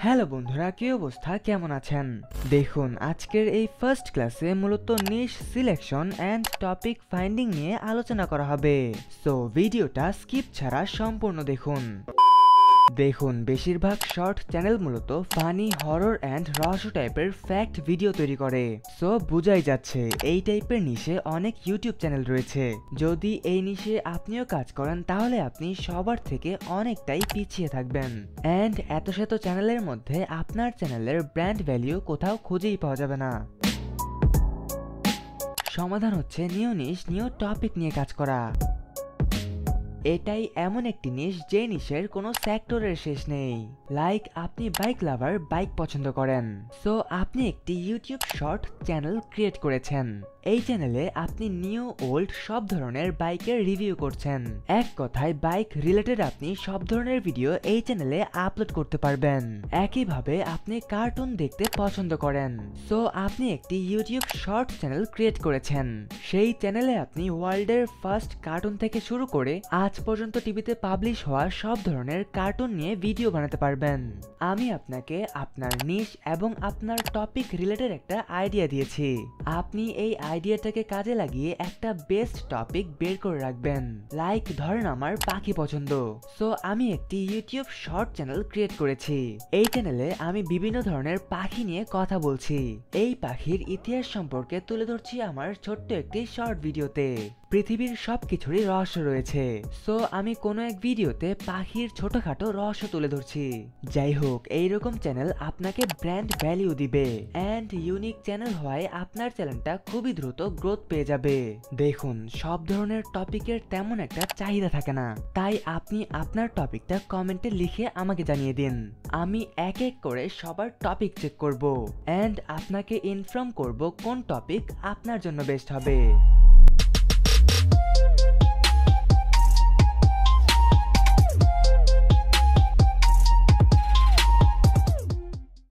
Hello বন্ধুরা, কি অবস্থা, কেমন আছেন? দেখুন, আজকের এই ফার্স্ট ক্লাসে মূলত নিশ সিলেকশন অ্যান্ড টপিক ফাইন্ডিং নিয়ে আলোচনা করা হবে। সো ভিডিওটা স্কিপ ছাড়া সম্পূর্ণ দেখুন। দেখুন, বেশিরভাগ শর্ট চ্যানেল মূলত ফানি, হরর অ্যান্ড রহস্য টাইপের ফ্যাক্ট ভিডিও তৈরি করে। সো বুঝাই যাচ্ছে এই টাইপের নিশে অনেক ইউটিউব চ্যানেল রয়েছে। যদি এই নিশে আপনিও কাজ করেন তাহলে আপনি সবার থেকে অনেকটাই পিছিয়ে থাকবেন। অ্যান্ড এত শত চ্যানেলের মধ্যে আপনার চ্যানেলের ব্র্যান্ড ভ্যালিউ কোথাও খুঁজেই পাওয়া যাবে না। সমাধান হচ্ছে নিউ নিশ, নিউ টপিক নিয়ে কাজ করা। এটাই এমন একটি নিশ যে নিশের কোনো সেক্টরের শেষ নেই। লাইক আপনি বাইক লাভার, বাইক পছন্দ করেন, সো আপনি একটি ইউটিউব শর্ট চ্যানেল ক্রিয়েট করেছেন। এই চ্যানেলে আপনি নিউ ওল্ড সব ধরনের বাইকের রিভিউ করছেন। এক কথায় বাইক রিলেটেড আপনি সব ধরনের ভিডিও এই চ্যানেলে আপলোড করতে পারবেন। একইভাবে আপনি কার্টুন দেখতে পছন্দ করেন, সো আপনি একটি ইউটিউব শর্ট চ্যানেল ক্রিয়েট করেছেন। সেই চ্যানেলে আপনি ওয়ার্ল্ডের ফার্স্ট কার্টুন থেকে শুরু করে আজ পর্যন্ত টিভিতে পাবলিশ হওয়া সব ধরনের কার্টুন নিয়ে ভিডিও বানাতে পারবেন। আমি আপনাকে আপনার নিশ এবং আপনার টপিক রিলেটেড একটা আইডিয়া দিয়েছি। আপনি এই আইডিয়াটাকে কাজে লাগিয়ে একটা বেস্ট টপিক বের করে রাখবেন। লাইক ধরেন আমার পাখি পছন্দ, সো আমি একটি ইউটিউব শর্ট চ্যানেল ক্রিয়েট করেছি। এই চ্যানেলে আমি বিভিন্ন ধরনের পাখি নিয়ে কথা বলছি। এই পাখির ইতিহাস সম্পর্কে তুলে ধরছি আমার ছোট্ট একটি শর্ট ভিডিওতে। পৃথিবীর সবকিছুরই রহস্য রয়েছে, সো আমি কোনো এক ভিডিওতে পাখির ছোটখাটো রহস্য তুলে ধরছি। যাই হোক, এইরকম চ্যানেল আপনাকে ব্র্যান্ড ভ্যালিউ দিবে অ্যান্ড ইউনিক চ্যানেল হওয়ায় আপনার চ্যানেলটা খুবই দ্রুত গ্রোথ পেয়ে যাবে। দেখুন, সব ধরনের টপিকের তেমন একটা চাহিদা থাকে না, তাই আপনি আপনার টপিকটা কমেন্টে লিখে আমাকে জানিয়ে দিন। আমি এক এক করে সবার টপিক চেক করব অ্যান্ড আপনাকে ইনফর্ম করব কোন টপিক আপনার জন্য বেস্ট হবে।